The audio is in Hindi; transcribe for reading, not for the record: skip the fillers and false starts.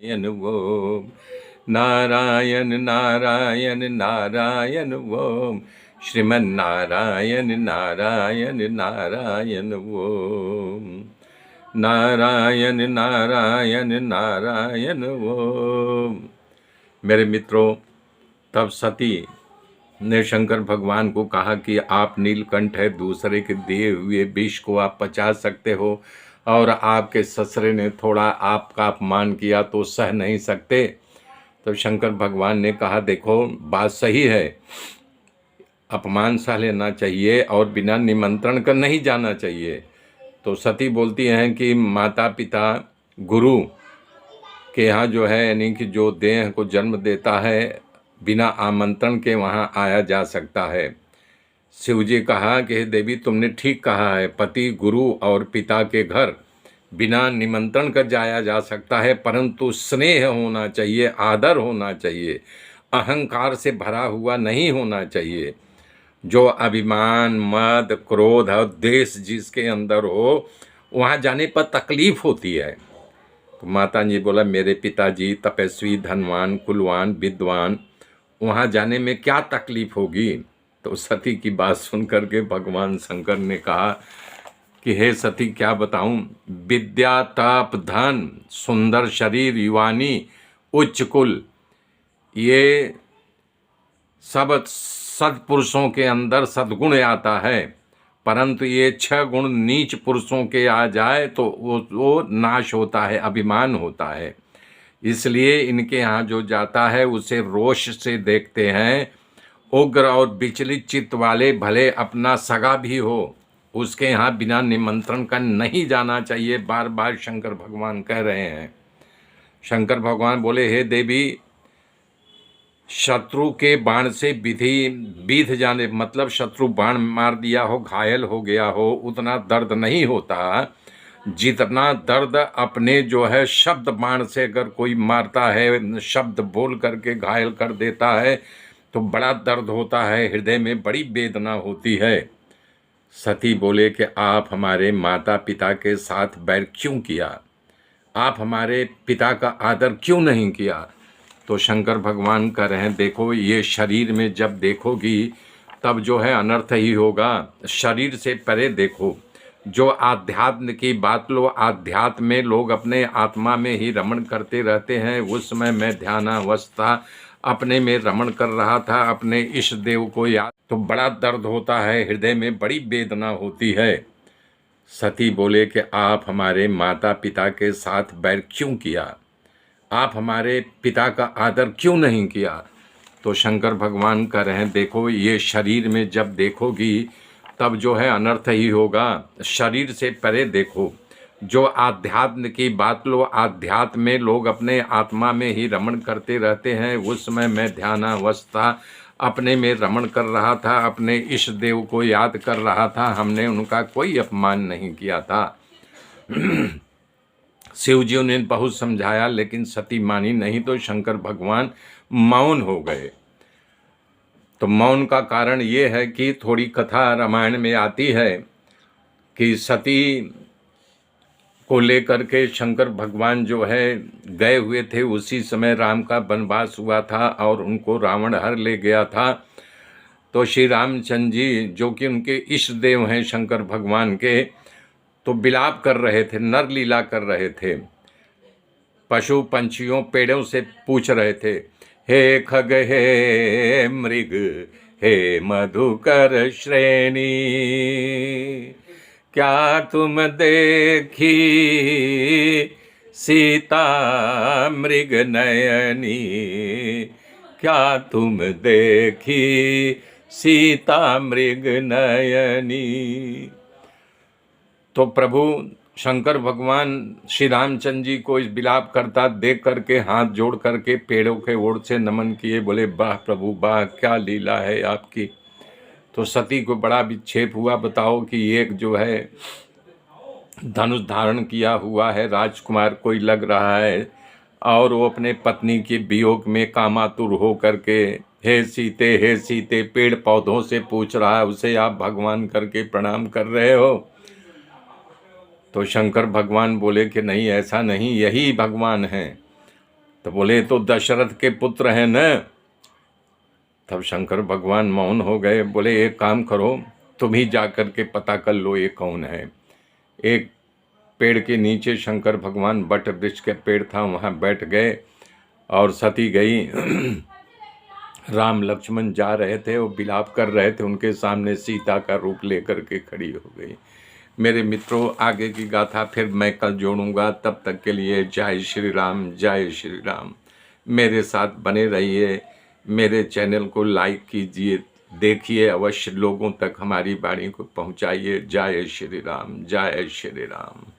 नारायण ओम नारायण नारायण नारायण ओम श्रीमन नारायण नारायण नारायण ओम नारायण नारायण नारायण ओम। मेरे मित्रों, तब सती ने शंकर भगवान को कहा कि आप नीलकंठ है, दूसरे के दिए हुए विष को आप पचा सकते हो, और आपके ससुरे ने थोड़ा आपका अपमान किया तो सह नहीं सकते। तो शंकर भगवान ने कहा, देखो बात सही है, अपमान सह लेना चाहिए और बिना निमंत्रण का नहीं जाना चाहिए। तो सती बोलती हैं कि माता पिता गुरु के यहाँ जो है, यानी कि जो देह को जन्म देता है, बिना आमंत्रण के वहाँ आया जा सकता है। शिव जी कहा कि हे देवी, तुमने ठीक कहा है, पति गुरु और पिता के घर बिना निमंत्रण का जाया जा सकता है, परंतु स्नेह होना चाहिए, आदर होना चाहिए, अहंकार से भरा हुआ नहीं होना चाहिए। जो अभिमान, मद, क्रोध और द्वेष जिसके अंदर हो, वहाँ जाने पर तकलीफ होती है। तो माता जी बोला, मेरे पिताजी तपस्वी, धनवान, कुलवान, विद्वान, वहाँ जाने में क्या तकलीफ होगी। तो सती की बात सुन करके भगवान शंकर ने कहा कि हे सती, क्या बताऊं, विद्या, तप, धन, सुंदर शरीर, युवानी, उच्च कुल, ये सब सत्पुरुषों के अंदर सद्गुण आता है, परंतु ये 6 गुण नीच पुरुषों के आ जाए तो वो नाश होता है, अभिमान होता है। इसलिए इनके यहाँ जो जाता है उसे रोष से देखते हैं। उग्र और विचलित चित्त वाले, भले अपना सगा भी हो, उसके यहाँ बिना निमंत्रण का नहीं जाना चाहिए, बार बार शंकर भगवान कह रहे हैं। शंकर भगवान बोले, हे देवी, शत्रु के बाण से बीध जाने, मतलब शत्रु बाण मार दिया हो, घायल हो गया हो, उतना दर्द नहीं होता जितना दर्द अपने जो है शब्द बाण से अगर कोई मारता है, शब्द बोल करके घायल कर देता है, तो बड़ा दर्द होता है, हृदय में बड़ी वेदना होती है। सती बोले कि आप हमारे माता पिता के साथ बैर क्यों किया, आप हमारे पिता का आदर क्यों नहीं किया। तो शंकर भगवान कह रहे हैं, देखो ये शरीर में जब देखोगी तब जो है अनर्थ ही होगा, शरीर से परे देखो। जो आध्यात्म की बात लो, आध्यात्म में लोग अपने आत्मा में ही रमण करते रहते हैं। उस समय मैं ध्यानावस्था अपने में रमण कर रहा था, अपने इष्ट देव को याद, तो बड़ा दर्द होता है, हृदय में बड़ी वेदना होती है। सती बोले कि आप हमारे माता पिता के साथ बैर क्यों किया, आप हमारे पिता का आदर क्यों नहीं किया। तो शंकर भगवान कह रहे हैं, देखो ये शरीर में जब देखोगी तब जो है अनर्थ ही होगा, शरीर से परे देखो। जो आध्यात्म की बात लो, आध्यात्म में लोग अपने आत्मा में ही रमण करते रहते हैं। उस समय मैं ध्यानावस्था अपने में रमण कर रहा था, अपने इष्ट देव को याद कर रहा था, हमने उनका कोई अपमान नहीं किया था। शिव जी ने बहुत समझाया, लेकिन सती मानी नहीं, तो शंकर भगवान मौन हो गए। तो मौन का कारण ये है कि थोड़ी कथा रामायण में आती है कि सती को लेकर के शंकर भगवान जो है गए हुए थे, उसी समय राम का वनवास हुआ था और उनको रावण हर ले गया था। तो श्री रामचंद्र जी, जो कि उनके इष्ट देव हैं शंकर भगवान के, तो विलाप कर रहे थे, नर लीला कर रहे थे, पशु पंछियों पेड़ों से पूछ रहे थे, हे खग, हे मृग, हे मधुकर श्रेणी, क्या तुम देखी सीता मृग नयनी, क्या तुम देखी सीता मृग नयनी। तो प्रभु शंकर भगवान श्री रामचंद्र जी को इस विलाप करता देख करके हाथ जोड़ करके पेड़ों के ओर से नमन किए, बोले, वाह प्रभु वाह, क्या लीला है आपकी। तो सती को बड़ा विक्षेप हुआ, बताओ कि एक जो है धनुष धारण किया हुआ है, राजकुमार कोई लग रहा है, और वो अपने पत्नी के वियोग में कामातुर हो करके हे सीते पेड़ पौधों से पूछ रहा है, उसे आप भगवान करके प्रणाम कर रहे हो। तो शंकर भगवान बोले कि नहीं, ऐसा नहीं, यही भगवान हैं। तो बोले तो दशरथ के पुत्र हैं न। तब शंकर भगवान मौन हो गए, बोले एक काम करो, तुम ही जा कर के पता कर लो ये कौन है। एक पेड़ के नीचे शंकर भगवान, बट वृक्ष के पेड़ था, वहाँ बैठ गए और सती गई। राम लक्ष्मण जा रहे थे, वो विलाप कर रहे थे, उनके सामने सीता का रूप लेकर के खड़ी हो गई। मेरे मित्रों, आगे की गाथा फिर मैं कल जोड़ूंगा, तब तक के लिए जय श्री राम, जय श्री राम। मेरे साथ बने रहिए, मेरे चैनल को लाइक कीजिए, देखिए अवश्य, लोगों तक हमारी वाणी को पहुंचाइए। जय श्री राम, जय श्री राम।